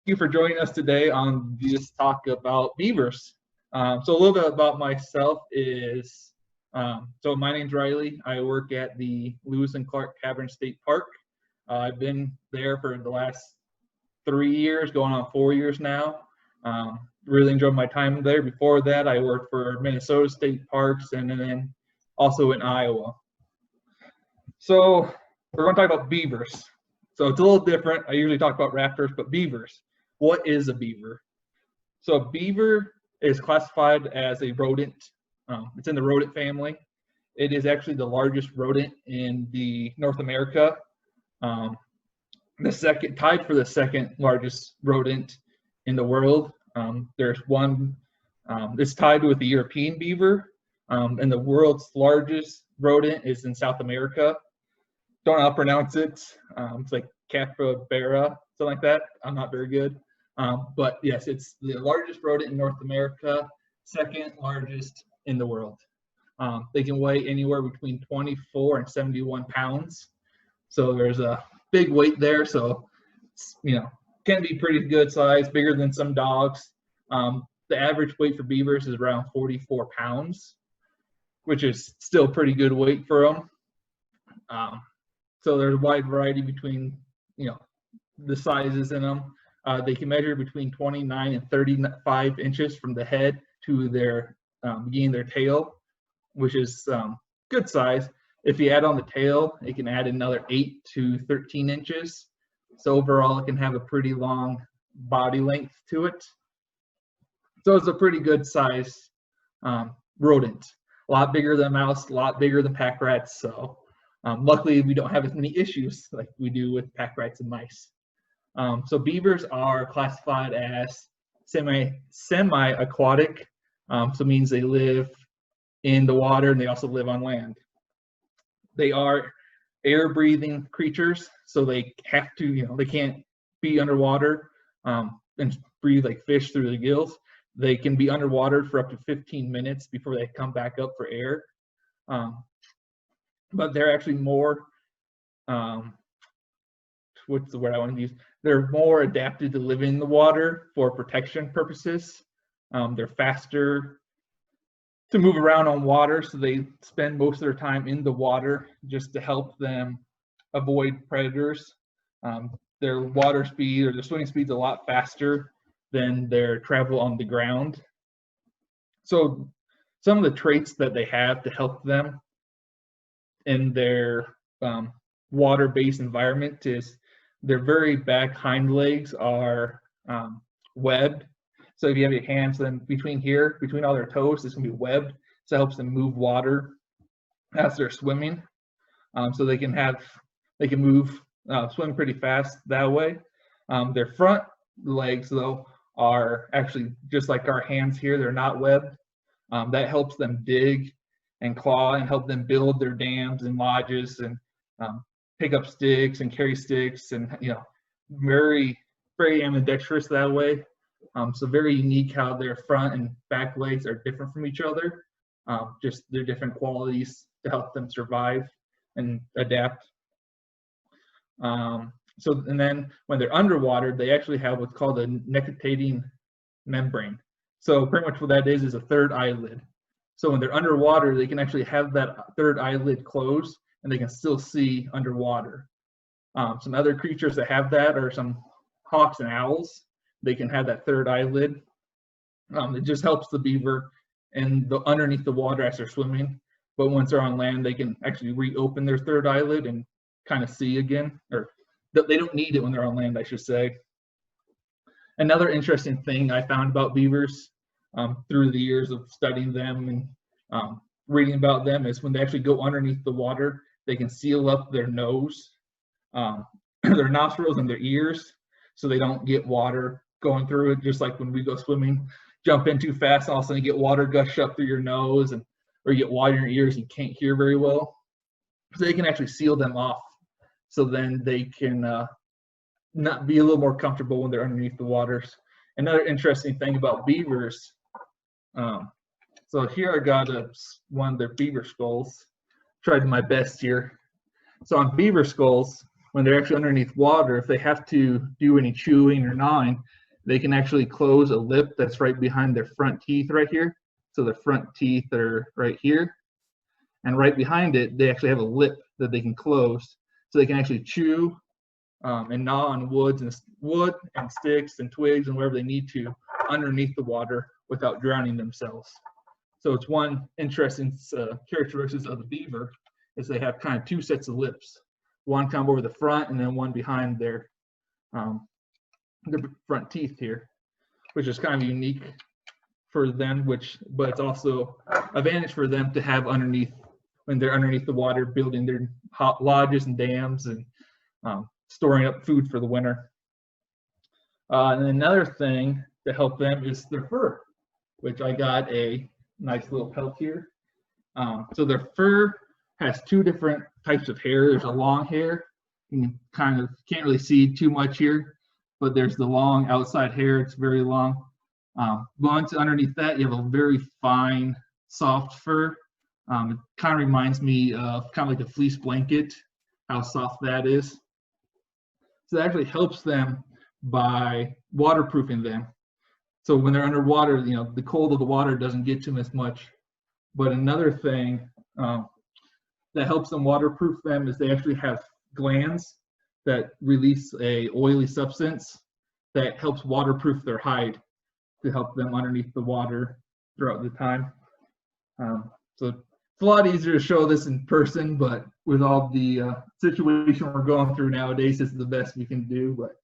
you for joining us today on this talk about beavers. So a little bit about myself is, so my name's Riley. I work at the Lewis and Clark Cavern State Park. I've been there for the last 3 years, going on 4 years now. Really enjoyed my time there. Before that, I worked for Minnesota State Parks and then also in Iowa. So we're going to talk about beavers. So it's a little different. I usually talk about raptors, but beavers. What is a beaver? So a beaver is classified as a rodent. It's in the rodent family. It is actually the largest rodent in the North America. Tied for the second largest rodent in the world. There's one, it's tied with the European beaver, and the world's largest rodent is in South America. Don't know how to pronounce it. It's like capybara, something like that. I'm not very good. But yes, it's the largest rodent in North America, second largest in the world. They can weigh anywhere between 24 and 71 pounds. So there's a big weight there. So, can be pretty good size, bigger than some dogs. The average weight for beavers is around 44 pounds, which is still pretty good weight for them. So there's a wide variety between, the sizes in them. They can measure between 29 and 35 inches from the head to their beginning of their tail, which is good size. If you add on the tail, it can add another 8 to 13 inches. So overall, it can have a pretty long body length to it. So it's a pretty good size rodent. A lot bigger than a mouse, a lot bigger than pack rats. So luckily, we don't have as many issues like we do with pack rats and mice. So beavers are classified as semi-aquatic. So it means they live in the water and they also live on land. They are air-breathing creatures, so they have to, they can't be underwater and breathe like fish through the gills. They can be underwater for up to 15 minutes before they come back up for air. But they're actually more, what's the word I want to use? They're more adapted to living in the water for protection purposes. They're faster to move around on water, so they spend most of their time in the water just to help them avoid predators. Their water speed or their swimming speed is a lot faster than their travel on the ground. So some of the traits that they have to help them in their water-based environment is their very back hind legs are webbed. So if you have your hands then between all their toes, it's going to be webbed. So it helps them move water as they're swimming. So they can move, swim pretty fast that way. Their front legs, though, are actually just like our hands here. They're not webbed. That helps them dig and claw and help them build their dams and lodges and pick up sticks and carry sticks and, very, very ambidextrous that way. So very unique how their front and back legs are different from each other. Just their different qualities to help them survive and adapt. And then when they're underwater, they actually have what's called a nictitating membrane. So pretty much what that is a third eyelid. So when they're underwater, they can actually have that third eyelid closed and they can still see underwater. Some other creatures that have that are some hawks and owls. They can have that third eyelid. It just helps the beaver and underneath the water as they're swimming. But once they're on land, they can actually reopen their third eyelid and kind of see again. Or they don't need it when they're on land, I should say. Another interesting thing I found about beavers through the years of studying them and reading about them is when they actually go underneath the water, they can seal up their nose, their nostrils, and their ears so they don't get water going through it. Just like when we go swimming, jump in too fast, all of a sudden you get water gush up through your nose, or you get water in your ears and you can't hear very well. So they can actually seal them off, so then they can not be a little more comfortable when they're underneath the waters. Another interesting thing about beavers, so here I got one of their beaver skulls. Tried my best here. So on beaver skulls, when they're actually underneath water, if they have to do any chewing or gnawing, they can actually close a lip that's right behind their front teeth right here. So the front teeth are right here. And right behind it, they actually have a lip that they can close. So they can actually chew and gnaw on wood and sticks and twigs and wherever they need to underneath the water without drowning themselves. So it's one interesting characteristic of the beaver is they have kind of two sets of lips. One come over the front and then one behind their front teeth here, which is kind of unique for them, but it's also an advantage for them to have underneath when they're underneath the water building their hot lodges and dams and storing up food for the winter. And another thing to help them is their fur, which I got a nice little pelt here. So their fur has two different types of hair. There's a long hair. You can't really see too much here, but there's the long outside hair. It's very long. Once underneath that, you have a very fine, soft fur. It kind of reminds me of kind of like a fleece blanket, how soft that is. So that actually helps them by waterproofing them. So when they're underwater, you know, the cold of the water doesn't get to them as much. But another thing that helps them waterproof them is they actually have glands that release a oily substance that helps waterproof their hide to help them underneath the water throughout the time. So it's a lot easier to show this in person, but with all the situation we're going through nowadays, this is the best we can do. But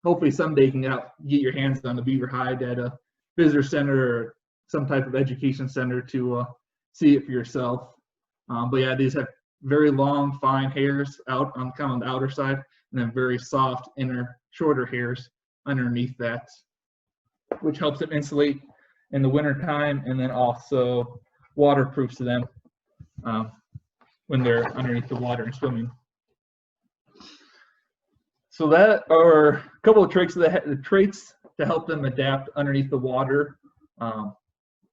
hopefully someday you can get your hands on a beaver hide at a visitor center or some type of education center to see it for yourself. But yeah, these have very long, fine hairs out on kind of on the outer side, and then very soft inner, shorter hairs underneath that, which helps them insulate in the winter time, and then also waterproofs them when they're underneath the water and swimming. So that are a couple of traits to help them adapt underneath the water, and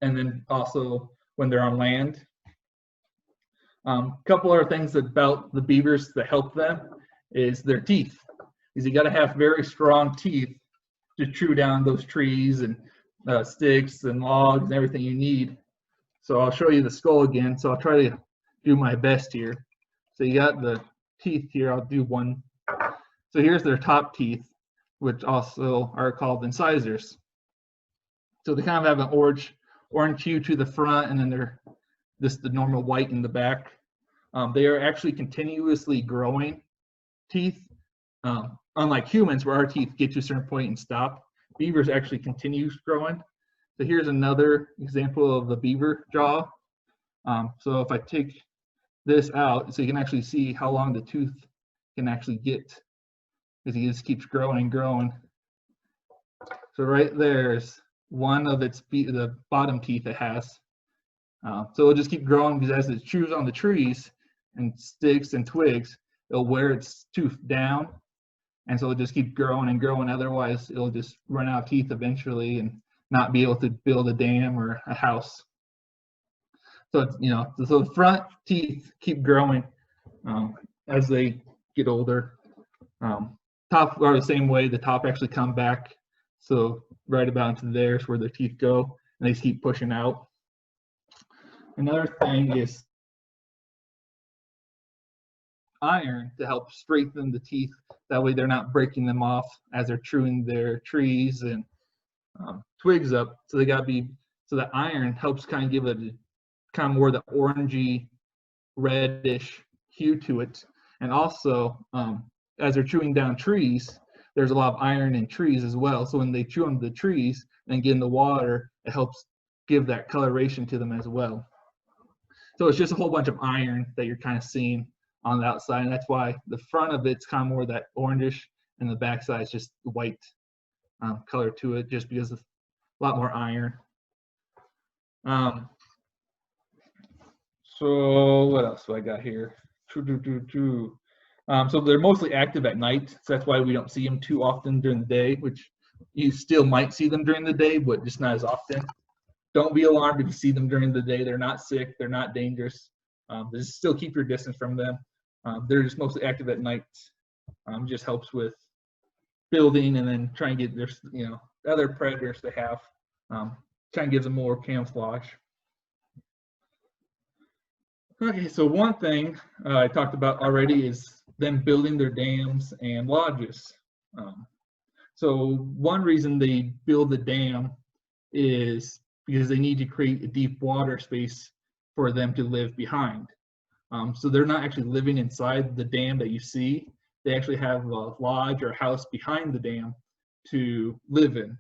then also when they're on land. Couple other things about the beavers that help them is their teeth. Is you got to have very strong teeth to chew down those trees and sticks and logs and everything you need. So I'll show you the skull again. So I'll try to do my best here. So you got the teeth here. I'll do one. So here's their top teeth, which also are called incisors. So they kind of have an orange hue to the front, and then they're just the normal white in the back. They are actually continuously growing teeth. Unlike humans, where our teeth get to a certain point and stop, beavers actually continues growing. So here's another example of the beaver jaw. So if I take this out, so you can actually see how long the tooth can actually get, because it just keeps growing and growing. So right there's one of the bottom teeth it has. So it'll just keep growing, because as it chews on the trees and sticks and twigs, it'll wear its tooth down, and so it'll just keep growing and growing. Otherwise, it'll just run out of teeth eventually and not be able to build a dam or a house. So it's, you know, so the front teeth keep growing as they get older. Top are the same way. The top actually come back, so right about into there's where the teeth go, and they just keep pushing out. Another thing is iron to help strengthen the teeth. That way they're not breaking them off as they're chewing their trees and twigs up. So they got to be, so that iron helps kind of give it kind of more the orangey, reddish hue to it. And also, as they're chewing down trees, there's a lot of iron in trees as well. So when they chew on the trees and get in the water, it helps give that coloration to them as well. So it's just a whole bunch of iron that you're kind of seeing on the outside, and that's why the front of it's kind of more that orangish, and the back side is just white color to it, just because of a lot more iron. So what else do I got here? So they're mostly active at night, so that's why we don't see them too often during the day, which you still might see them during the day, but just not as often. Don't be alarmed if you see them during the day. They're not sick. They're not dangerous. Just still keep your distance from them. They're just mostly active at night. Just helps with building and then try and get their, other predators they have. Kind of gives them more camouflage. Okay, so one thing I talked about already is them building their dams and lodges. So one reason they build the dam is because they need to create a deep water space for them to live behind. So they're not actually living inside the dam that you see. They actually have a lodge or a house behind the dam to live in.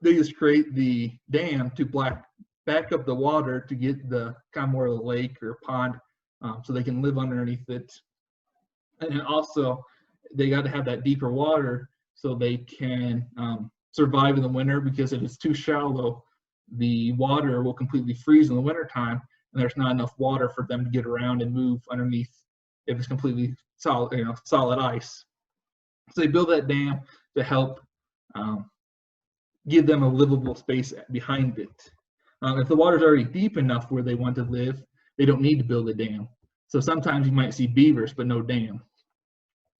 They just create the dam to back up the water to get the kind of more of a lake or pond, so they can live underneath it. And then also they got to have that deeper water so they can survive in the winter, because if it's too shallow, the water will completely freeze in the wintertime, and there's not enough water for them to get around and move underneath if it's completely solid, solid ice. So they build that dam to help give them a livable space behind it. If the water's already deep enough where they want to live, they don't need to build a dam. So sometimes you might see beavers, but no dam.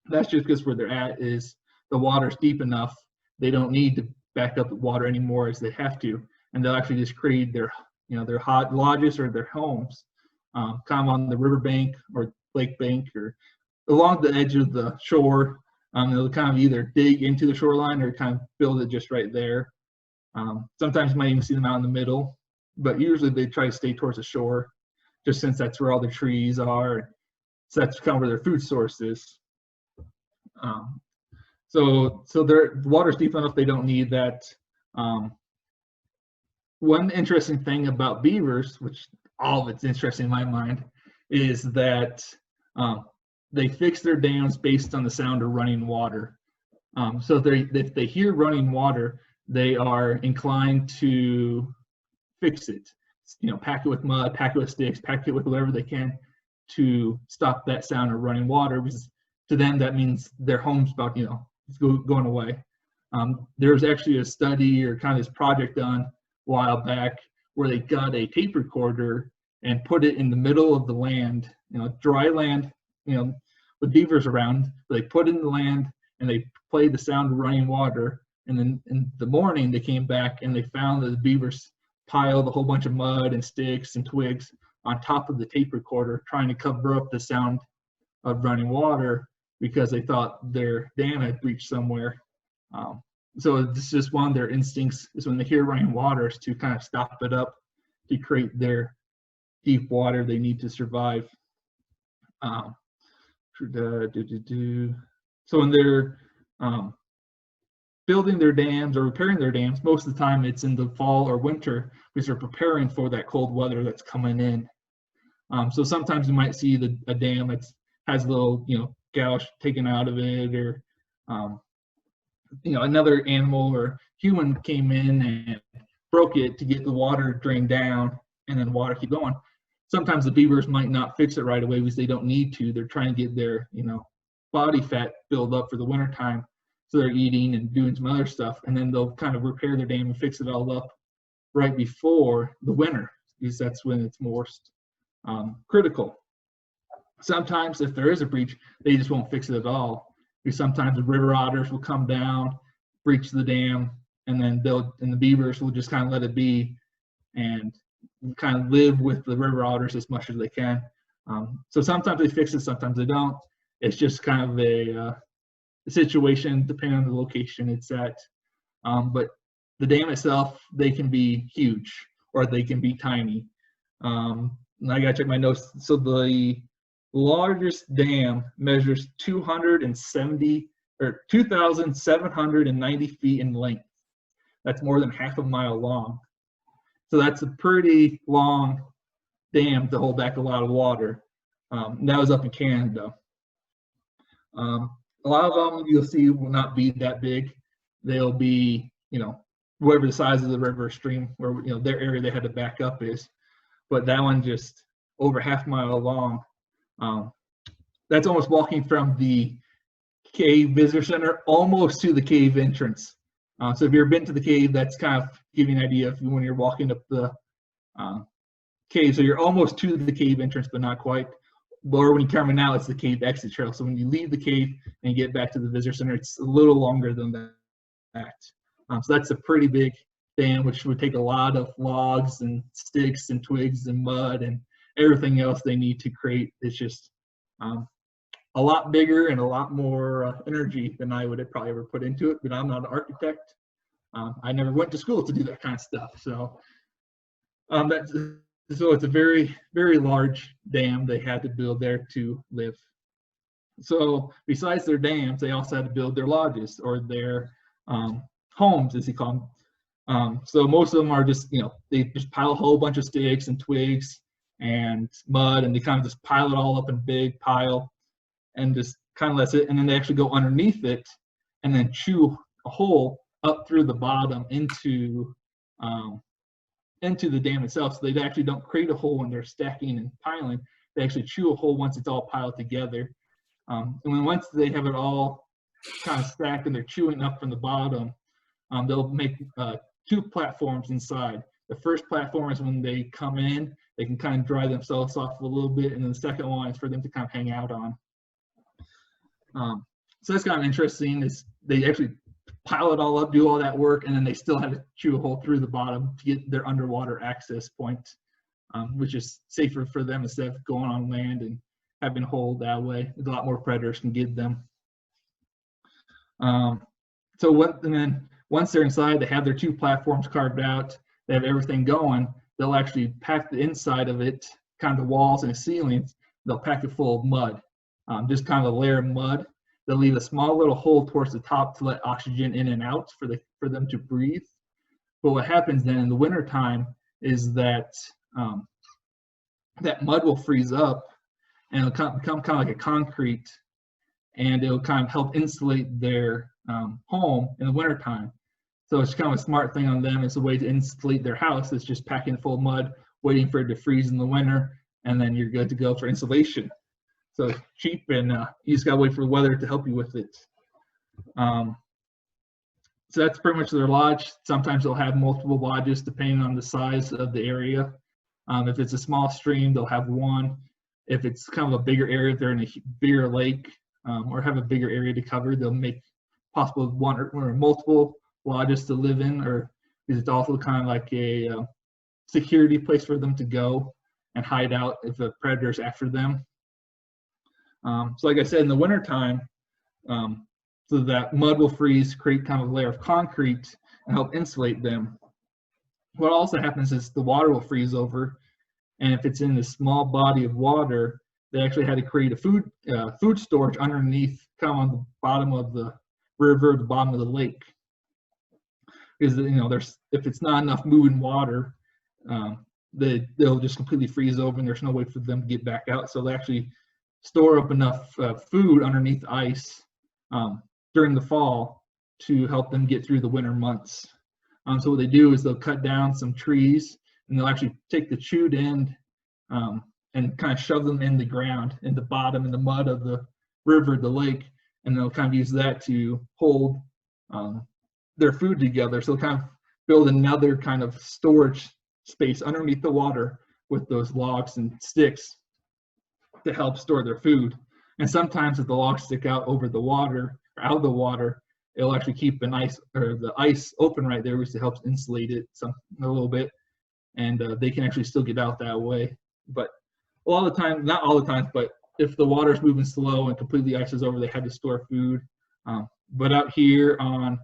That's just because where they're at is the water's deep enough, they don't need to back up the water anymore as they have to, and they'll actually just create their, their hot lodges or their homes, kind of on the riverbank or lake bank or along the edge of the shore. They'll kind of either dig into the shoreline or kind of build it just right there. Sometimes you might even see them out in the middle, but usually they try to stay towards the shore, just since that's where all the trees are. So that's kind of where their food source is. So their water's deep enough, they don't need that. One interesting thing about beavers, which all of it's interesting in my mind, is that they fix their dams based on the sound of running water. So if they hear running water, they are inclined to fix it. Pack it with mud, pack it with sticks, pack it with whatever they can to stop that sound of running water, because to them that means their home's about, it's going away. There was actually a study or kind of this project done a while back where they got a tape recorder and put it in the middle of the land, dry land, with beavers around. They put it in the land and they played the sound of running water. And then in the morning they came back and they found that the beavers piled a whole bunch of mud and sticks and twigs on top of the tape recorder, trying to cover up the sound of running water, because they thought their dam had breached somewhere. So it's just one of their instincts is when they hear running water is to kind of stop it up to create their deep water they need to survive. So when they're building their dams or repairing their dams, most of the time it's in the fall or winter because they're preparing for that cold weather that's coming in. So sometimes you might see a dam that has a little, gouge taken out of it, or another animal or human came in and broke it to get the water drained down, and then water keep going. Sometimes the beavers might not fix it right away because they don't need to. They're trying to get their, body fat build up for the winter time. So they're eating and doing some other stuff, and then they'll kind of repair their dam and fix it all up right before the winter, because that's when it's most critical. Sometimes if there is a breach, they just won't fix it at all, because sometimes the river otters will come down, breach the dam, and then the beavers will just kind of let it be and kind of live with the river otters as much as they can. So sometimes they fix it, sometimes they don't. It's just kind of a situation depending on the location it's at. But the dam itself, they can be huge or they can be tiny. And I gotta check my notes. So the largest dam measures 2,790 feet in length. That's more than half a mile long. So that's a pretty long dam to hold back a lot of water. That was up in Canada. A lot of them you'll see will not be that big. They'll be, whatever the size of the river or stream where, their area they had to back up is. But that one just over half a mile long. That's almost walking from the cave visitor center almost to the cave entrance. So if you've been to the cave, that's kind of giving you an idea of when you're walking up the cave. So you're almost to the cave entrance, but not quite. or when you're coming out, it's the cave exit trail. So when you leave the cave and get back to the visitor center, it's a little longer than that. So that's a pretty big dam, which would take a lot of logs and sticks and twigs and mud and everything else they need to create. It's just a lot bigger and a lot more energy than I would have probably ever put into it, but I'm not an architect. I never went to school to do that kind of stuff. So so it's a very, very large dam they had to build there to live. So besides their dams, they also had to build their lodges, or their homes, as you call them. So most of them are just, they just pile a whole bunch of sticks and twigs and mud, and they kind of just pile it all up in a big pile and just kind of let it, and then they actually go underneath it and then chew a hole up through the bottom into the dam itself. So they actually don't create a hole when they're stacking and piling. They actually chew a hole once it's all piled together. And once they have it all kind of stacked and they're chewing up from the bottom, they'll make 2 platforms inside. The first platform is when they come in, they can kind of dry themselves off a little bit, and then the second one is for them to kind of hang out on. So that's kind of interesting, is they actually pile it all up, do all that work, and then they still have to chew a hole through the bottom to get their underwater access point, which is safer for them instead of going on land and having a hole that way. A lot more predators can get them. And then once they're inside, they have their 2 platforms carved out, they have everything going, they'll actually pack the inside of it, kind of the walls and the ceilings, they'll pack it full of mud, just kind of a layer of mud. They'll leave a small little hole towards the top to let oxygen in and out for them to breathe. But what happens then in the wintertime is that that mud will freeze up, and it'll become kind of like a concrete, and it'll kind of help insulate their home in the wintertime. So it's kind of a smart thing on them. It's a way to insulate their house. It's just packing full of mud, waiting for it to freeze in the winter, and then you're good to go for insulation. So it's cheap, and you just gotta wait for the weather to help you with it. So that's pretty much their lodge. Sometimes they'll have multiple lodges depending on the size of the area. If it's a small stream, they'll have 1. If it's kind of a bigger area, if they're in a bigger lake or have a bigger area to cover, they'll make possible 1 or multiple lodges to live in, or because it's also kind of like a security place for them to go and hide out if a predator's after them. So like I said, in the wintertime, so that mud will freeze, create kind of a layer of concrete and help insulate them. What also happens is the water will freeze over, and if it's in a small body of water, they actually had to create a food storage underneath, kind of on the bottom of the river, the bottom of the lake. Because if it's not enough moving water, they'll just completely freeze over, and there's no way for them to get back out. So they actually store up enough food underneath ice during the fall to help them get through the winter months. So what they do is they'll cut down some trees, and they'll actually take the chewed end and kind of shove them in the ground, in the bottom, in the mud of the river, the lake, and they'll kind of use that to hold their food together. So they'll kind of build another kind of storage space underneath the water with those logs and sticks to help store their food. And sometimes if the logs stick out over the water, or out of the water, it'll actually keep the ice open right there, which helps insulate it a little bit, and they can actually still get out that way. But a lot of the time, not all the time, but if the water's moving slow and completely ice is over, they have to store food. But out here on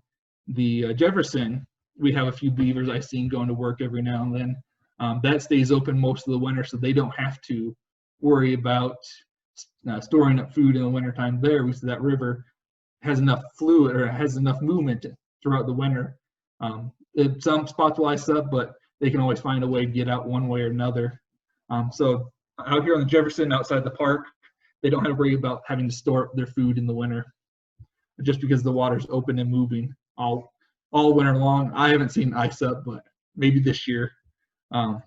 the Jefferson, we have a few beavers I've seen going to work every now and then. That stays open most of the winter, so they don't have to worry about storing up food in the wintertime there, because that river has enough fluid, or has enough movement throughout the winter. Some spots will ice up, but they can always find a way to get out one way or another. So out here on the Jefferson, outside the park, they don't have to worry about having to store up their food in the winter, just because the water's open and moving all winter long. I haven't seen ice up, but maybe this year. But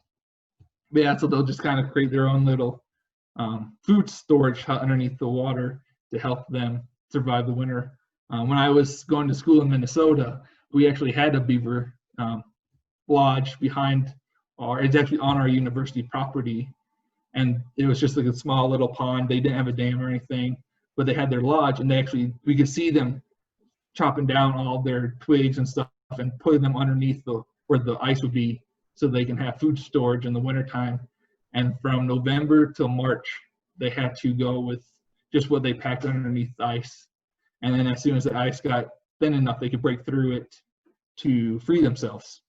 yeah, so they'll just kind of create their own little food storage hut underneath the water to help them survive the winter. When I was going to school in Minnesota, we actually had a beaver lodge behind it's actually on our university property, and it was just like a small little pond. They didn't have a dam or anything, but they had their lodge, and we could see them chopping down all their twigs and stuff and putting them underneath where the ice would be, so they can have food storage in the wintertime. And from November till March, they had to go with just what they packed underneath the ice. And then as soon as the ice got thin enough, they could break through it to free themselves.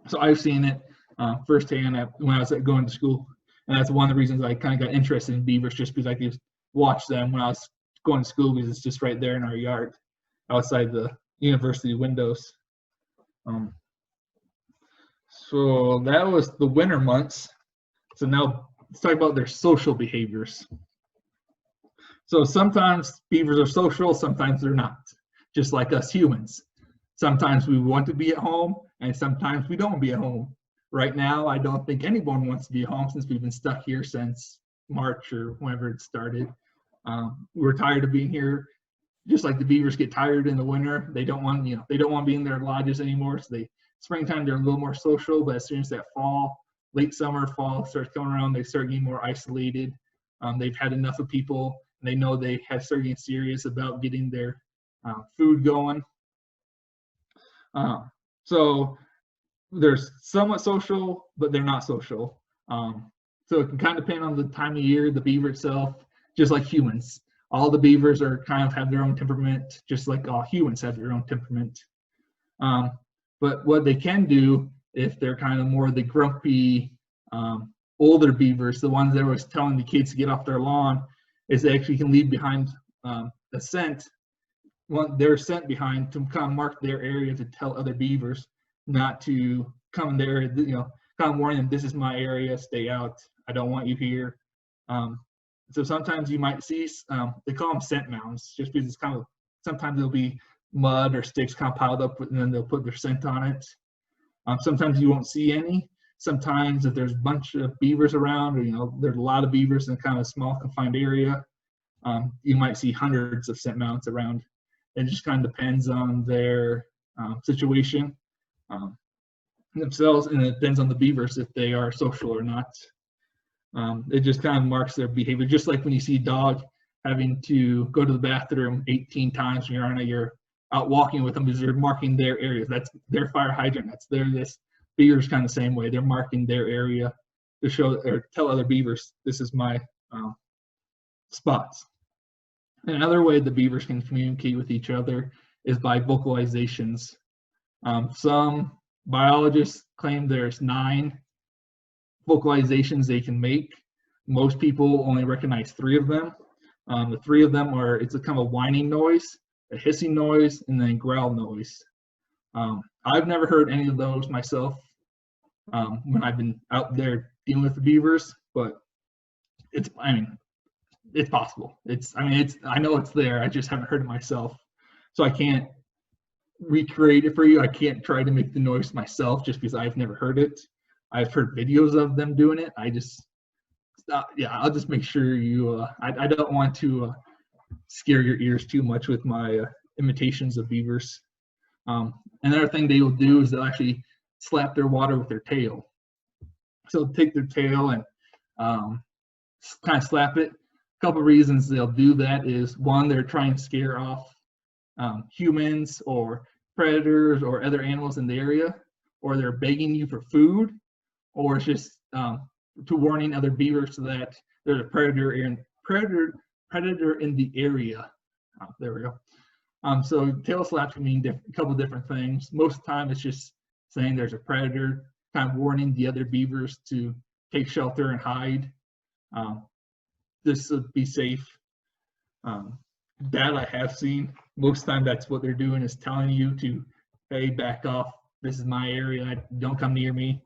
So I've seen it firsthand when I was going to school. And that's one of the reasons I kind of got interested in beavers, just because I could watch them when I was going to school, because it's just right there in our yard outside the university windows. So that was the winter months. So now let's talk about their social behaviors. So sometimes beavers are social, sometimes they're not, just like us humans. Sometimes we want to be at home, and sometimes we don't be at home. Right now, I don't think anyone wants to be at home, since we've been stuck here since March or whenever it started. We're tired of being here, just like the beavers get tired in the winter. They don't want, they don't want to be in their lodges anymore. So springtime, they're a little more social, but as soon as that late summer, fall starts coming around, they start getting more isolated. They've had enough of people, and they know they have started getting serious about getting their food going. So they're somewhat social, but they're not social. So it can kind of depend on the time of year, the beaver itself, just like humans. All the beavers have their own temperament, just like all humans have their own temperament. But what they can do, if they're kind of more the grumpy, older beavers, the ones that was telling the kids to get off their lawn, is they actually can leave behind a scent, their scent behind, to kind of mark their area, to tell other beavers not to come in there, kind of warning them, this is my area, stay out, I don't want you here. So sometimes you might see, they call them scent mounds, just because it's kind of, sometimes there'll be mud or sticks kind of piled up, and then they'll put their scent on it. Sometimes you won't see any. Sometimes if there's a bunch of beavers around, or there's a lot of beavers in kind of a small confined area, you might see hundreds of scent mounds around. It just kind of depends on their situation themselves, and it depends on the beavers if they are social or not. It just kind of marks their behavior, just like when you see a dog having to go to the bathroom 18 times when you're out walking with them, because they're marking their areas. That's their fire hydrant. That's this. Beavers kind of the same way. They're marking their area to show or tell other beavers, this is my spots. And another way the beavers can communicate with each other is by vocalizations. Some biologists claim there's 9 vocalizations they can make. Most people only recognize 3 of them. The 3 of them are, it's a kind of a whining noise, a hissing noise, and then growl noise. I've never heard any of those myself when I've been out there dealing with the beavers, but it's possible. I know it's there. I just haven't heard it myself, so I can't recreate it for you. I can't try to make the noise myself just because I've never heard it. I've heard videos of them doing it. I'll just make sure you. I don't want to scare your ears too much with my imitations of beavers. Another thing they will do is they'll actually slap their water with their tail. So take their tail and kind of slap it. A couple of reasons they'll do that is, one, they're trying to scare off humans or predators or other animals in the area, or they're begging you for food, or it's just to warning other beavers so that there's a predator in the area. There we go. So tail slaps can mean a couple different things. Most of the time, it's just saying there's a predator, kind of warning the other beavers to take shelter and hide. This would be safe. That I have seen. Most of the time, that's what they're doing, is telling you to, hey, back off. This is my area. Don't come near me.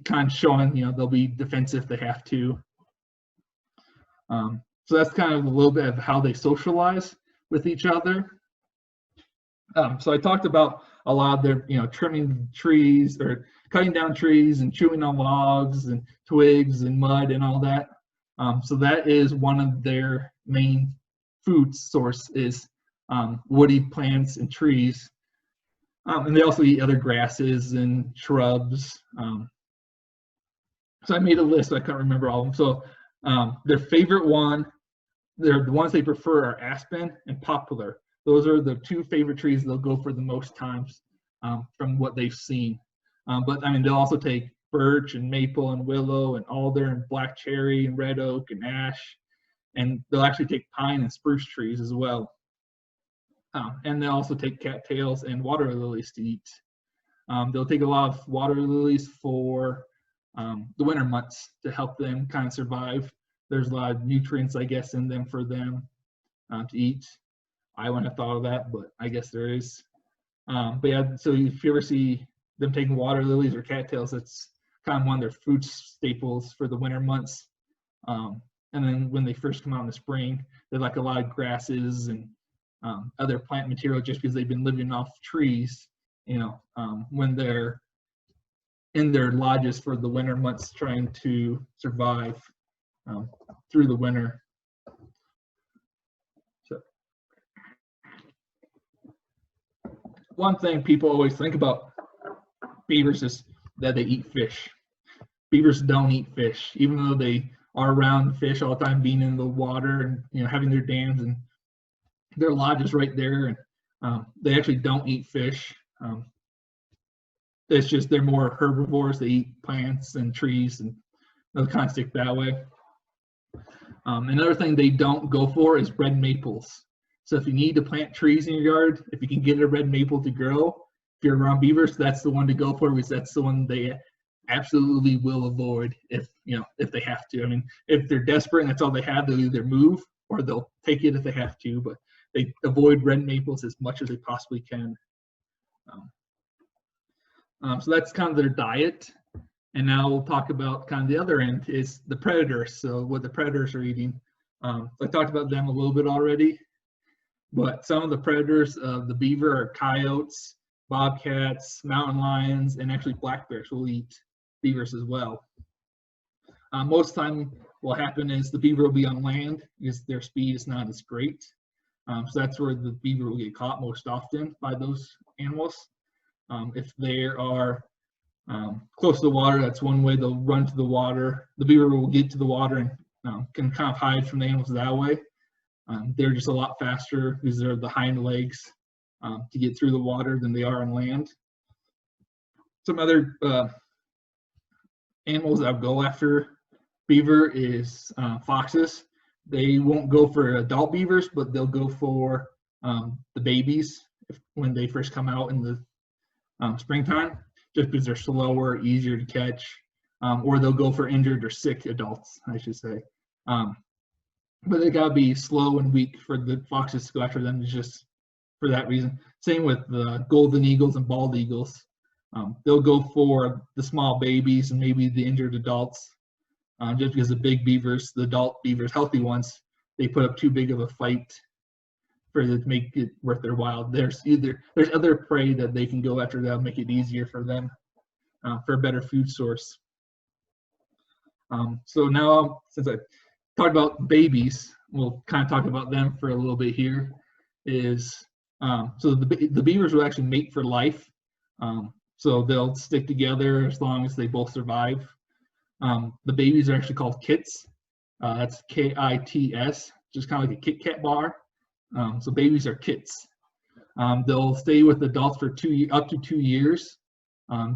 Kind of showing, they'll be defensive if they have to. So that's kind of a little bit of how they socialize with each other. So I talked about a lot of their, trimming trees or cutting down trees and chewing on logs and twigs and mud and all that. So that is one of their main food source, is woody plants and trees. And they also eat other grasses and shrubs. So I made a list. I can't remember all of them. So their favorite one, the ones they prefer are aspen and poplar. Those are the two favorite trees they'll go for the most times from what they've seen. But I mean, they'll also take birch and maple and willow and alder and black cherry and red oak and ash. And they'll actually take pine and spruce trees as well. And they'll also take cattails and water lilies to eat. They'll take a lot of water lilies for the winter months to help them kind of survive. There's a lot of nutrients, I guess, in them for them to eat. I wouldn't have thought of that, but I guess there is. But yeah, so if you ever see them taking water lilies or cattails, it's kind of one of their food staples for the winter months. And then when they first come out in the spring, they like a lot of grasses and other plant material just because they've been living off trees, you know, when they're in their lodges for the winter months trying to survive through the winter. So, one thing people always think about beavers is that they eat fish. Beavers don't eat fish, even though they are around fish all the time, being in the water and, you know, having their dams and their lodges right there. And they actually don't eat fish. It's just they're more herbivores. They eat plants and trees, and they'll kind of stick that way. Another thing they don't go for is red maples. So if you need to plant trees in your yard, if you can get a red maple to grow, if you're around beavers, that's the one to go for, because that's the one they absolutely will avoid if they have to. I mean, if they're desperate and that's all they have, they'll either move or they'll take it if they have to, but they avoid red maples as much as they possibly can. So that's kind of their diet. And now we'll talk about kind of the other end is the predators. So what the predators are eating. I talked about them a little bit already, but some of the predators of the beaver are coyotes, bobcats, mountain lions, and actually black bears will eat beavers as well. Most of the time what will happen is the beaver will be on land because their speed is not as great. So that's where the beaver will get caught most often by those animals. If they are close to the water, that's one way they'll run to the water. The beaver will get to the water and can kind of hide from the animals that way. They're just a lot faster because they're the hind legs to get through the water than they are on land. Some other animals that go after beaver is foxes. They won't go for adult beavers, but they'll go for the babies when they first come out in the springtime, just because they're slower, easier to catch, or they'll go for injured or sick adults, I should say. But they gotta be slow and weak for the foxes to go after them, just for that reason. Same with the golden eagles and bald eagles. They'll go for the small babies and maybe the injured adults, just because the big beavers, the adult beavers, healthy ones, they put up too big of a fight for it to make it worth their while. There's other prey that they can go after that'll make it easier for them, for a better food source. So now, since I talked about babies, we'll kind of talk about them for a little bit here. So the beavers will actually mate for life. So they'll stick together as long as they both survive. The babies are actually called kits. That's K-I-T-S, just kind of like a Kit Kat bar. So babies are kits. They'll stay with adults for up to 2 years,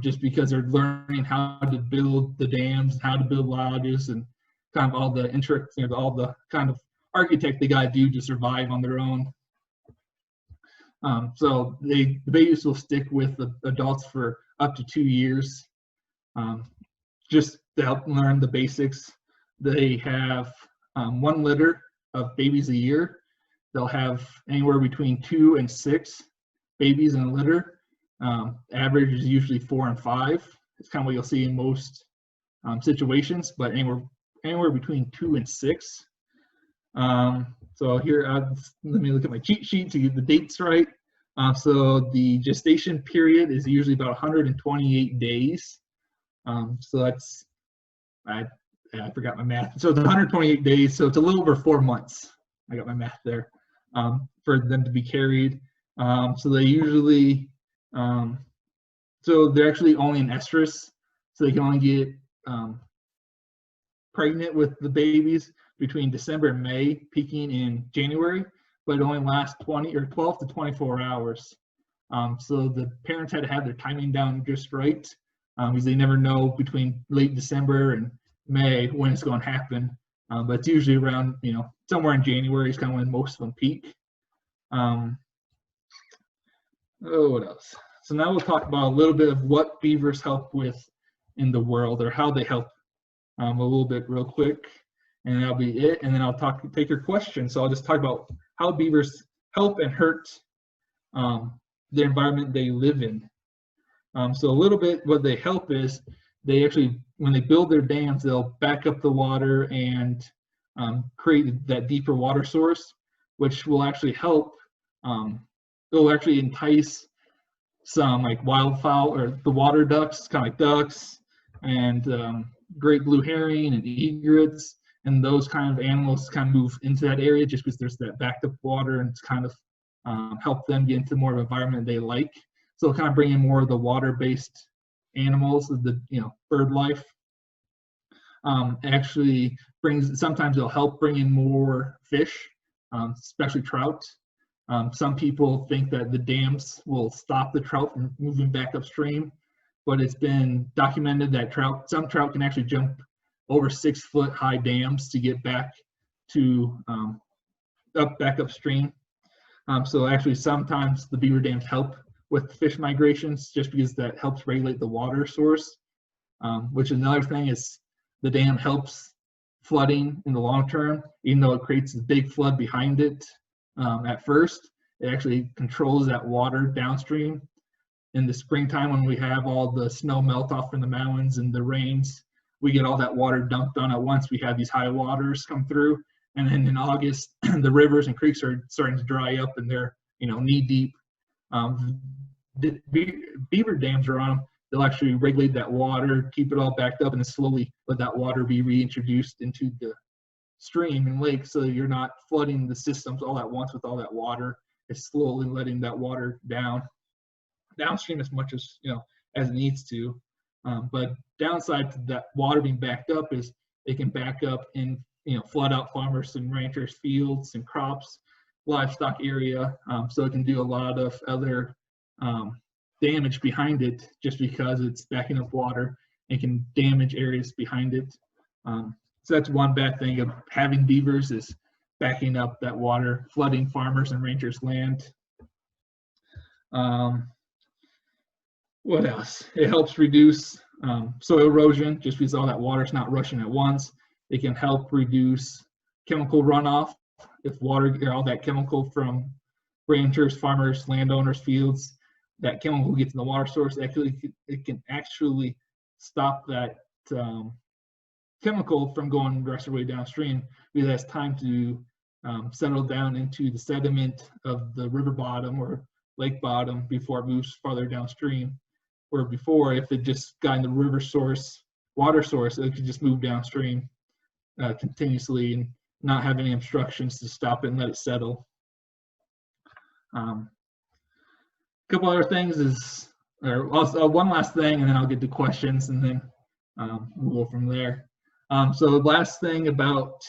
just because they're learning how to build the dams, how to build lodges, and kind of all the all the kind of architect they got to do to survive on their own. So the babies will stick with the adults for up to 2 years, just to help learn the basics. They have 1 litter of babies a year. They'll have anywhere between 2 and 6 babies in a litter. Average is usually 4 and 5. It's kind of what you'll see in most situations, but anywhere between 2 and 6. So here, let me look at my cheat sheet to get the dates right. So the gestation period is usually about 128 days. So that's, I forgot my math. So it's 128 days, so it's a little over 4 months. I got my math there, for them to be carried. So they usually, so they're actually only in estrus, so they can only get pregnant with the babies between December and May, peaking in January, but it only lasts 12 to 24 hours. So the parents had to have their timing down just right, because they never know between late December and May when it's going to happen. But it's usually around, somewhere in January is kind of when most of them peak. What else? So now we'll talk about a little bit of what beavers help with in the world, or how they help a little bit real quick, and that'll be it. And then I'll take your questions. So I'll just talk about how beavers help and hurt the environment they live in. So a little bit what they help is they actually, when they build their dams, they'll back up the water and create that deeper water source, which will actually help. It'll actually entice some like wildfowl or the water ducks, kind of like ducks and great blue herring and egrets, and those kind of animals kind of move into that area just because there's that backed up water, and it's kind of help them get into more of an environment they like. So it'll kind of bring in more of the water-based animals, the bird life. Actually sometimes it'll help bring in more fish, especially trout. Some people think that the dams will stop the trout from moving back upstream, but it's been documented that some trout can actually jump over 6-foot high dams to get back to back upstream. So actually sometimes the beaver dams help with fish migrations just because that helps regulate the water source, which another thing is the dam helps flooding in the long term, even though it creates a big flood behind it. At first, it actually controls that water downstream. In the springtime, when we have all the snow melt off in the mountains and the rains, we get all that water dumped on at once. We have these high waters come through, and then in August, the rivers and creeks are starting to dry up, and they're knee deep. The beaver dams are on them. They'll actually regulate that water, keep it all backed up, and then slowly let that water be reintroduced into the stream and lake, so you're not flooding the systems all at once with all that water. It's slowly letting that water downstream as much as as it needs to. But downside to that water being backed up is it can back up and flood out farmers and ranchers' fields and crops, livestock area. So it can do a lot of other damage behind it just because it's backing up water. It can damage areas behind it. So that's one bad thing of having beavers, is backing up that water, flooding farmers and ranchers' land. What else? It helps reduce soil erosion just because all that water's not rushing at once. It can help reduce chemical runoff. If water, all that chemical from ranchers, farmers, landowners' fields, that chemical gets in the water source, it can actually stop that chemical from going the rest of the way downstream, because it has time to settle down into the sediment of the river bottom or lake bottom before it moves farther downstream. Where before, if it just got in the river source, water source, it could just move downstream continuously and not have any obstructions to stop it and let it settle. A couple other things is, or one last thing, and then I'll get to questions, and then we'll go from there. So the last thing about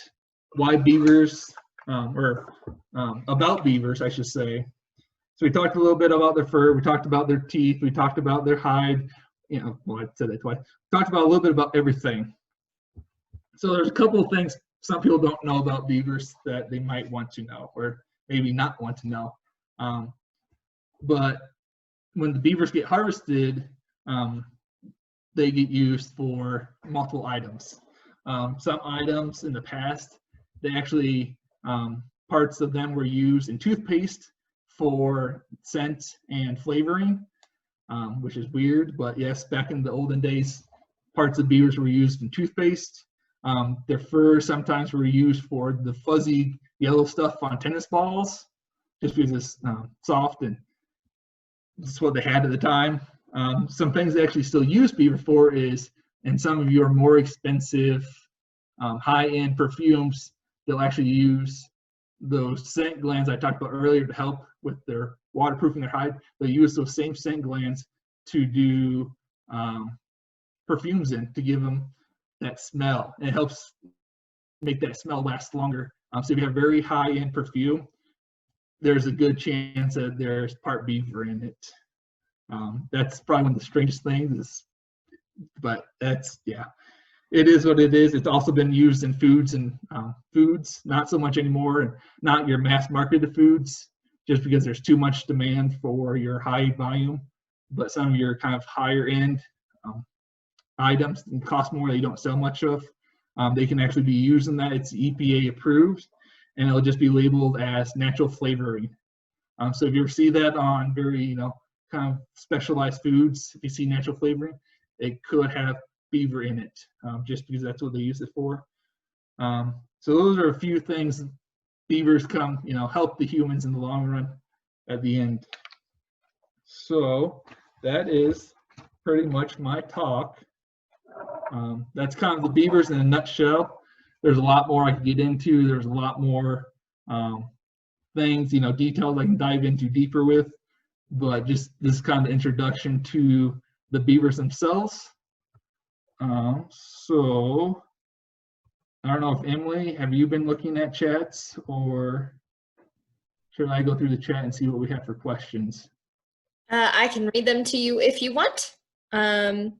why beavers, about beavers, I should say. So we talked a little bit about their fur, we talked about their teeth, we talked about their hide, well, I said that twice. We talked about a little bit about everything. So there's a couple of things some people don't know about beavers that they might want to know, or maybe not want to know. But when the beavers get harvested, they get used for multiple items. Some items in the past, they actually, parts of them were used in toothpaste for scent and flavoring, which is weird, but yes, back in the olden days, parts of beavers were used in toothpaste. Their fur sometimes were used for the fuzzy yellow stuff on tennis balls, just because it's soft and that's what they had at the time. Some things they actually still use beaver for is, in some of your more expensive high-end perfumes, they'll actually use those scent glands I talked about earlier to help with their waterproofing their hide. They'll use those same scent glands to do perfumes in, to give them that smell. And it helps make that smell last longer. So if you have very high-end perfume, there's a good chance that there's part beaver in it. That's probably one of the strangest things, but that's, yeah, it is what it is. It's also been used in foods and foods, not so much anymore, and not your mass marketed foods, just because there's too much demand for your high volume. But some of your kind of higher end items that cost more that you don't sell much of, they can actually be used in that. It's EPA approved, and it'll just be labeled as natural flavoring. So if you ever see that on very, kind of specialized foods, if you see natural flavoring, it could have beaver in it, just because that's what they use it for. So those are a few things beavers come, help the humans in the long run at the end. So that is pretty much my talk. That's kind of the beavers in a nutshell. There's a lot more I could get into. There's a lot more things, details I can dive into deeper with, but just this kind of introduction to the beavers themselves. So I don't know if Emily, have you been looking at chats, or should I go through the chat and see what we have for questions? I can read them to you if you want. Okay.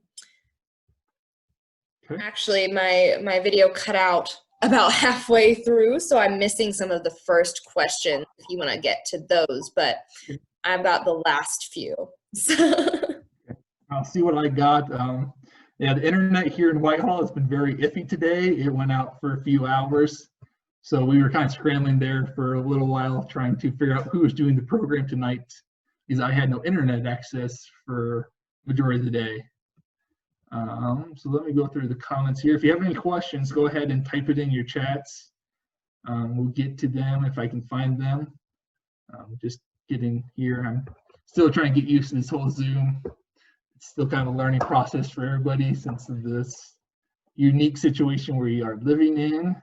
Actually, my video cut out about halfway through, so I'm missing some of the first questions if you want to get to those, but I've got the last few. I'll see what I got. Yeah, the internet here in Whitehall has been very iffy today. It went out for a few hours, so we were kind of scrambling there for a little while trying to figure out who was doing the program tonight, because I had no internet access for the majority of the day. So let me go through the comments here. If you have any questions, go ahead and type it in your chats. We'll get to them if I can find them. Just getting here. I'm still trying to get used to this whole Zoom. It's still kind of a learning process for everybody since of this unique situation we are living in.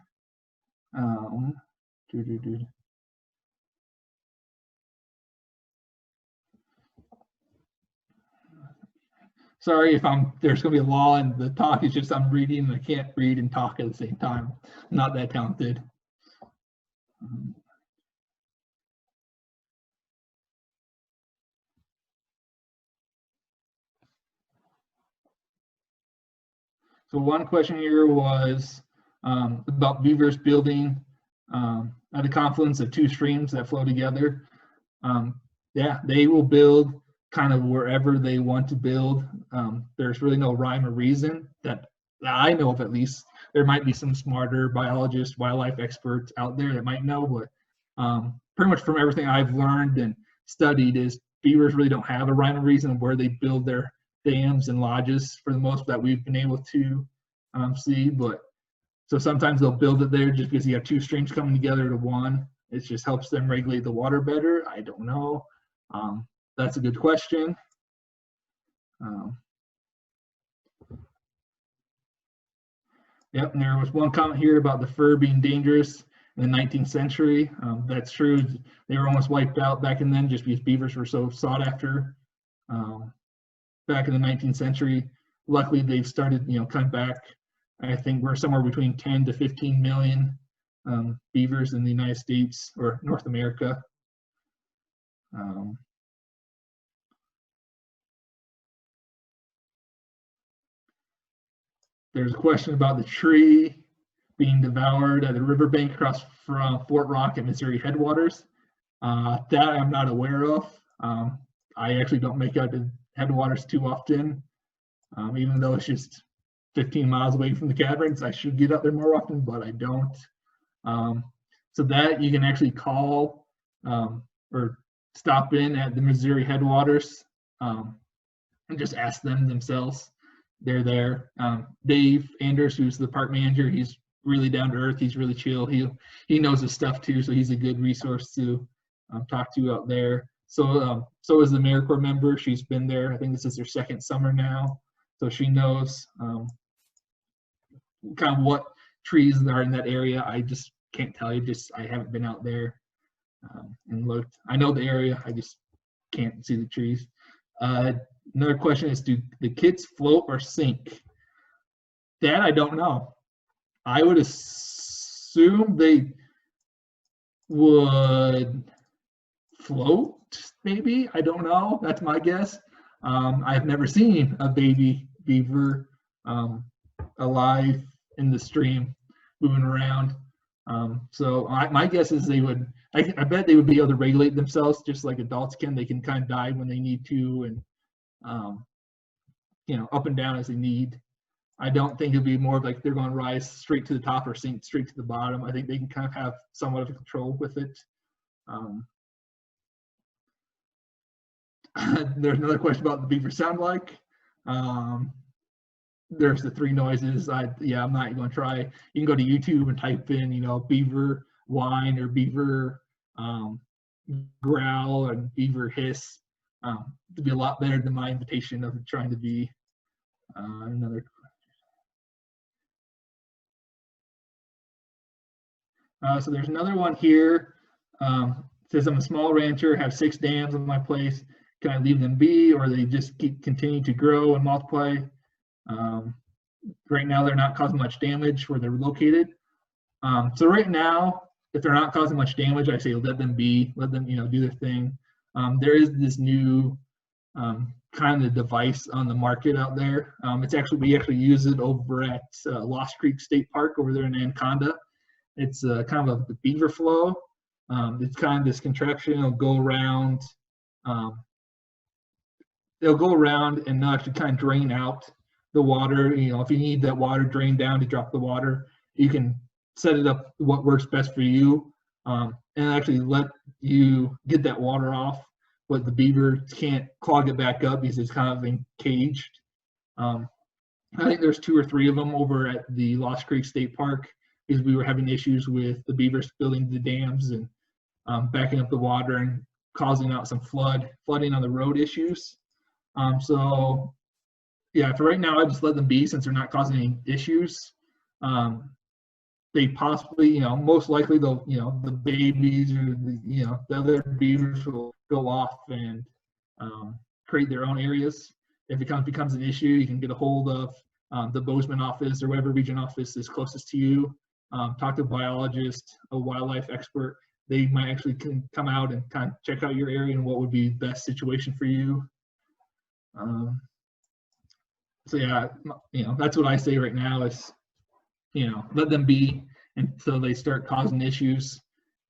Sorry if there's going to be a law in the talk. It's just I'm reading and I can't read and talk at the same time. I'm not that talented. So one question here was about beavers building at a confluence of two streams that flow together. Yeah, they will build kind of wherever they want to build. There's really no rhyme or reason that I know of, at least. There might be some smarter biologists, wildlife experts out there that might know, but pretty much from everything I've learned and studied is beavers really don't have a rhyme or reason of where they build their dams and lodges for the most that we've been able to see. But so sometimes they'll build it there just because you have two streams coming together to one. It just helps them regulate the water better. I don't know. That's a good question. Yep, and there was one comment here about the fur being dangerous in the 19th century. That's true. They were almost wiped out back in then just because beavers were so sought after back in the 19th century. Luckily, they've started, coming back. I think we're somewhere between 10 to 15 million beavers in the United States or North America. There's a question about the tree being devoured at a riverbank across from Fort Rock at Missouri Headwaters. That I'm not aware of. I actually don't make out to Headwaters too often, even though it's just 15 miles away from the caverns. I should get out there more often, but I don't. So that you can actually call or stop in at the Missouri Headwaters and just ask them themselves. They're there. Dave Anders, who's the park manager, he's really down to earth. He's really chill. He knows his stuff too, so he's a good resource to talk to out there. So is the AmeriCorps member. She's been there. I think this is her second summer now, so she knows kind of what trees are in that area. I just can't tell you. I haven't been out there and looked. I know the area. I just can't see the trees. Another question is, do the kids float or sink? That I don't know. I would assume they would float, maybe. I don't know. That's my guess. I've never seen a baby beaver alive in the stream, moving around. So my guess is they would. I bet they would be able to regulate themselves just like adults can. They can kind of dive when they need to, and you know, up and down as they need. I don't think it'd be more of like they're going to rise straight to the top or sink straight to the bottom. I think they can kind of have somewhat of control with it. There's another question about the beaver sound like. There's the three noises. I'm not going to try. You can go to YouTube and type in, you know, beaver whine or beaver growl and beaver hiss. To be a lot better than my invitation of trying to be another. So there's another one here. It says, I'm a small rancher, have 6 dams on my place. Can I leave them be, or they just continue to grow and multiply? Right now, they're not causing much damage where they're located. So right now, if they're not causing much damage, I say let them be, let them, you know, do their thing. There is this new kind of device on the market out there. We actually use it over at Lost Creek State Park over there in Anaconda. It's kind of a Beaver Flow. It's kind of this contraption. It'll go around. They'll go around and actually kind of drain out the water. You know, if you need that water drained down to drop the water, you can set it up what works best for you, and actually let you get that water off. But the beaver can't clog it back up because it's kind of encaged. I think there's 2 or 3 of them over at the Lost Creek State Park, because we were having issues with the beavers building the dams and backing up the water and causing out some flooding on the road issues. So yeah, for right now, I just let them be since they're not causing any issues. They possibly, you know, most likely they'll, you know, the babies or the, you know, the other beavers will go off and create their own areas. If it becomes an issue, you can get a hold of the Bozeman office or whatever region office is closest to you. Talk to a biologist, a wildlife expert. They might actually come out and kind of check out your area and what would be the best situation for you. So yeah, you know, that's what I say right now is, you know, let them be until they start causing issues.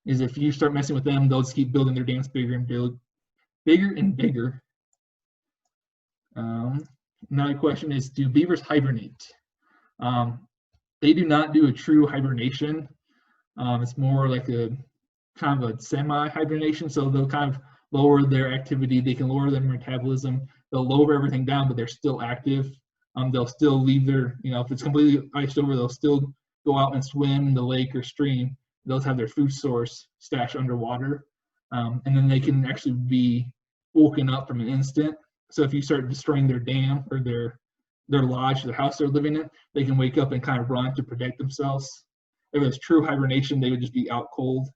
Is if you start messing with them, they'll just keep building their dams bigger and bigger. Another question is, do beavers hibernate? They do not do a true hibernation. It's more like a kind of a semi-hibernation. So they'll kind of lower their activity. They can lower their metabolism. They'll lower everything down, but they're still active. They'll still leave their, you know, if it's completely iced over, they'll still go out and swim in the lake or stream. They'll have their food source stashed underwater. And then they can actually be woken up from an instant. So if you start destroying their dam or their lodge, their house they're living in, they can wake up and kind of run to protect themselves. If it's true hibernation, they would just be out cold.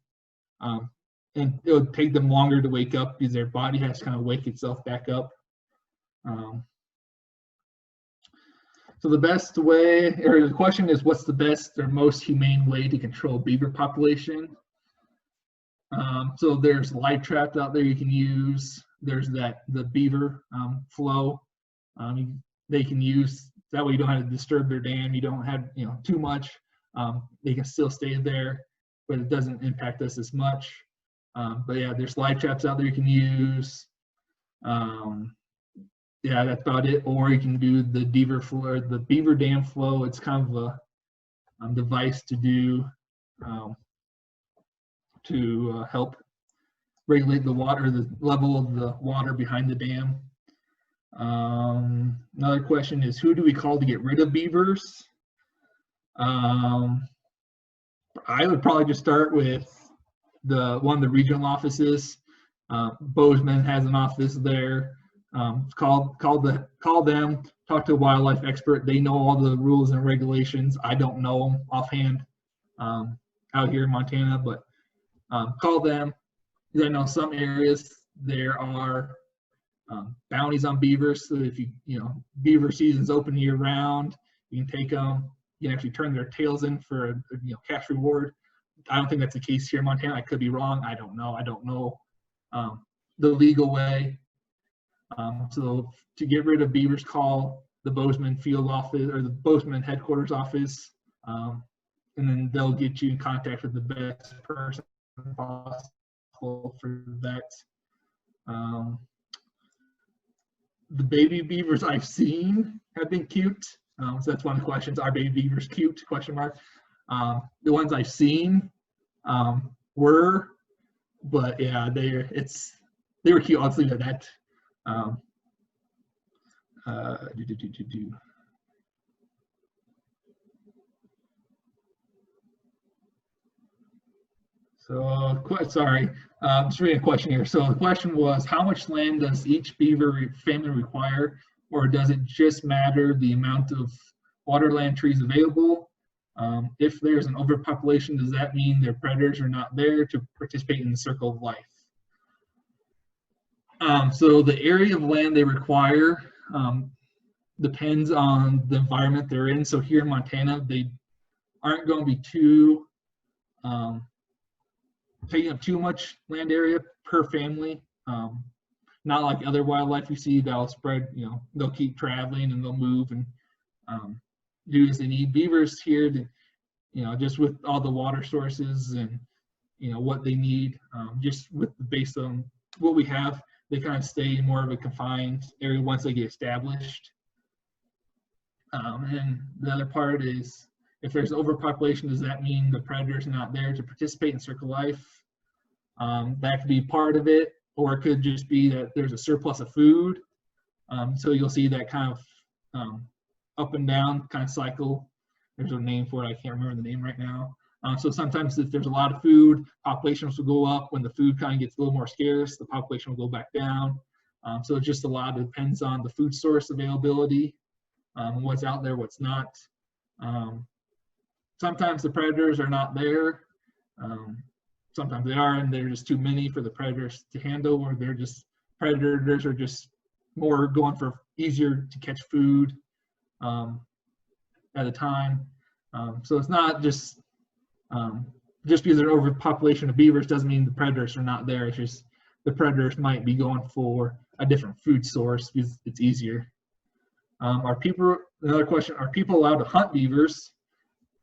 And it would take them longer to wake up because their body has to kind of wake itself back up. So the best way, or the question is, what's the best or most humane way to control beaver population? So there's live traps out there you can use. There's the Beaver Flow. They can use, that way you don't have to disturb their dam. You don't have, you know, too much. They can still stay there, but it doesn't impact us as much. But yeah, there's live traps out there you can use. Yeah, that's about it. Or you can do the Beaver Flow, the Beaver Dam Flow. It's kind of a device to do to help regulate the water, the level of the water behind the dam. Another question is, who do we call to get rid of beavers? I would probably just start with one of the regional offices. Bozeman has an office there. Call them, talk to a wildlife expert. They know all the rules and regulations. I don't know them offhand out here in Montana, but call them. I know some areas there are bounties on beavers. So if you know, beaver season's open year round, You can take them. You can actually turn their tails in for a cash reward. I don't think that's the case here in Montana. I could be wrong. I don't know. I don't know the legal way. So to get rid of beavers, call the Bozeman field office or the Bozeman headquarters office, and then they'll get you in contact with the best person possible for that. The baby beavers I've seen have been cute. So that's one of the questions. Are baby beavers cute? Question mark. The ones I've seen were, but yeah, they were cute. I'll leave it at that. So, sorry, just reading a question here. So the question was, how much land does each beaver family require, or does it just matter the amount of waterland trees available? If there's an overpopulation, does that mean their predators are not there to participate in the circle of life? So the area of land they require depends on the environment they're in. So here in Montana, they aren't going to be too taking up too much land area per family. Not like other wildlife you see that'll spread, they'll keep traveling and they'll move and do as they need. Beavers here, just with all the water sources and, what they need, just based on what we have, they kind of stay in more of a confined area once they get established. And the other part is, if there's overpopulation, does that mean the predator's not there to participate in circle life? That could be part of it, or it could just be that there's a surplus of food. So you'll see that kind of up and down kind of cycle. There's a name for it. I can't remember the name right now. So sometimes if there's a lot of food, populations will go up. When the food kind of gets a little more scarce, the population will go back down. So it's just a lot. It depends on the food source availability, what's out there, what's not. Sometimes the predators are not there. Sometimes they are, and they're just too many for the predators to handle, or predators are just more going for easier to catch food at a time. So it's not just because there's an overpopulation of beavers doesn't mean the predators are not there. It's just the predators might be going for a different food source because it's easier. Another question, are people allowed to hunt beavers?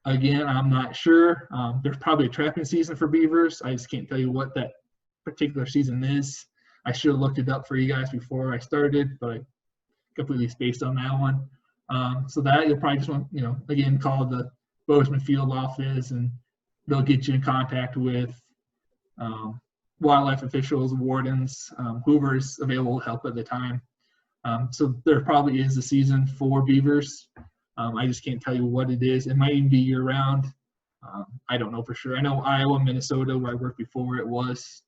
Again, I'm not sure. There's probably a trapping season for beavers. I just can't tell you what that particular season is. I should have looked it up for you guys before I started, but I completely spaced on that one. So that you'll probably just want, again, call the Bozeman field office and they'll get you in contact with wildlife officials, wardens, whoever's available to help at the time. So there probably is a season for beavers. I just can't tell you what it is. It might even be year-round. I don't know for sure. I know Iowa, Minnesota, where I worked before, it was.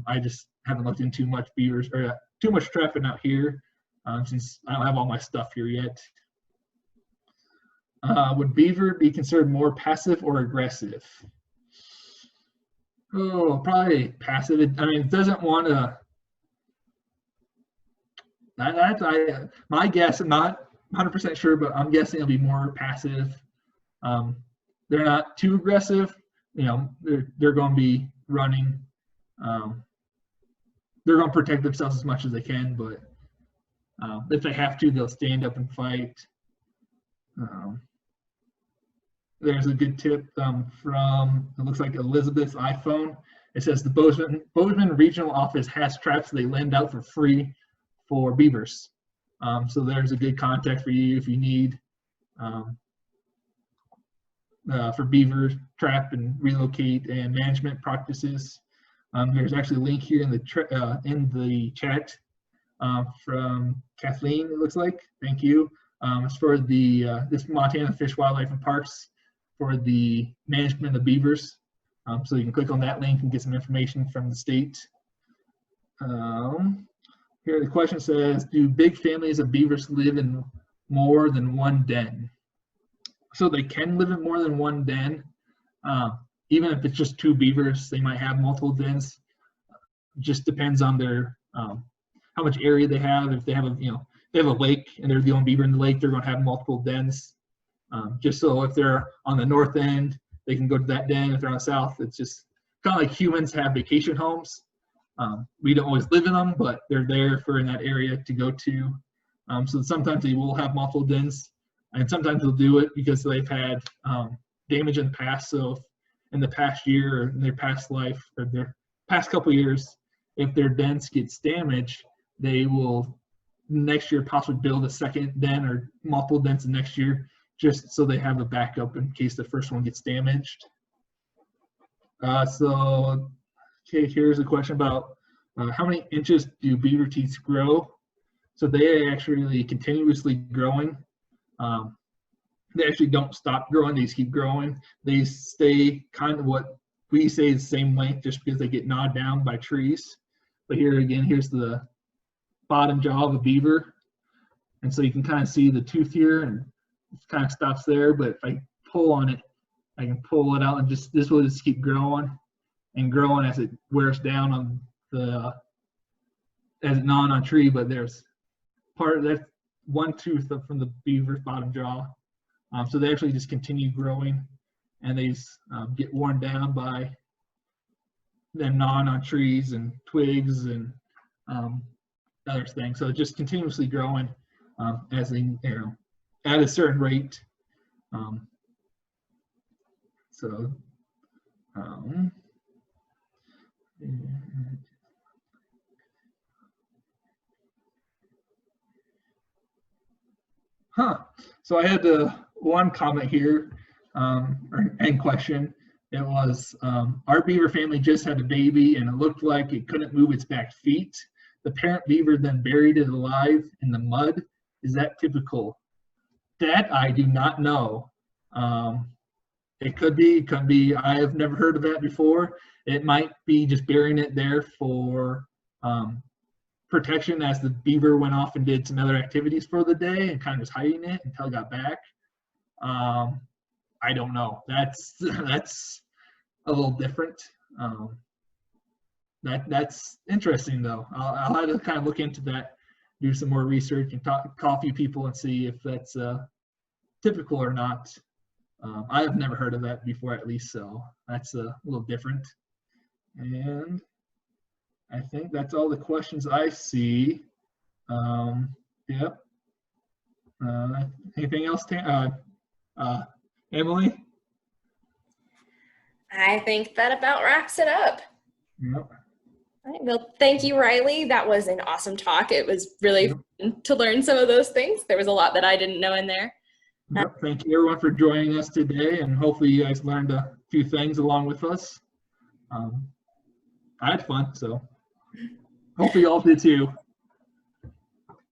I just haven't looked into much beavers or too much trapping out here since I don't have all my stuff here yet. Would beaver be considered more passive or aggressive? Oh, probably passive. It doesn't want to. My guess, I'm not 100% sure, but I'm guessing it'll be more passive. They're not too aggressive. They're going to be running. They're going to protect themselves as much as they can, but if they have to, they'll stand up and fight. There's a good tip from, it looks like Elizabeth's iPhone. It says the Bozeman Regional Office has traps they lend out for free for beavers. So there's a good contact for you if you need for beaver trap and relocate and management practices. There's actually a link here in the chat from Kathleen, it looks like. Thank you. It's for this Montana Fish, Wildlife, and Parks for the management of beavers. So you can click on that link and get some information from the state. Here the question says, do big families of beavers live in more than one den? So they can live in more than one den. Even if it's just two beavers, they might have multiple dens. Just depends on their how much area they have. If they have a they have a lake and they're the only beaver in the lake, they're going to have multiple dens. just so if they're on the north end, they can go to that den. If they're on the south, it's just kind of like humans have vacation homes. We don't always live in them, but they're there for in that area to go to. So sometimes they will have multiple dens, and sometimes they'll do it because they've had damage in the past. So in the past year or in their past life or their past couple years, if their dens gets damaged, they will next year possibly build a second den or multiple dens the next year, just so they have a backup in case the first one gets damaged. Okay, here's a question about how many inches do beaver teeth grow? So they actually continuously growing. They actually don't stop growing, they just keep growing. They stay kind of what we say is the same length just because they get gnawed down by trees. But here again, here's the bottom jaw of a beaver. And so you can kind of see the tooth here and it kind of stops there. But if I pull on it, I can pull it out and just, this will just keep growing and growing as it wears down on the, as it gnawing on a tree. But there's part of that one tooth from the beaver's bottom jaw. So they actually just continue growing and they get worn down by them gnawing on trees and twigs and other things. So just continuously growing as they, at a certain rate. So I had one comment here, and question. It was, our beaver family just had a baby and it looked like it couldn't move its back feet. The parent beaver then buried it alive in the mud. Is that typical? That I do not know. It could be, it could be. I have never heard of that before. It might be just burying it there for protection as the beaver went off and did some other activities for the day and kind of just hiding it until it got back. I don't know. That's a little different. That's interesting though. I'll have to kind of look into that, do some more research and call a few people and see if that's typical or not. I have never heard of that before, at least, so that's a little different. And I think that's all the questions I see. Yep. Anything else, Emily? I think that about wraps it up. Yep. All right, well, thank you, Riley. That was an awesome talk. It was really fun to learn some of those things. There was a lot that I didn't know in there. Yep. Thank you, everyone, for joining us today, and hopefully you guys learned a few things along with us. I had fun, so hopefully you all did too.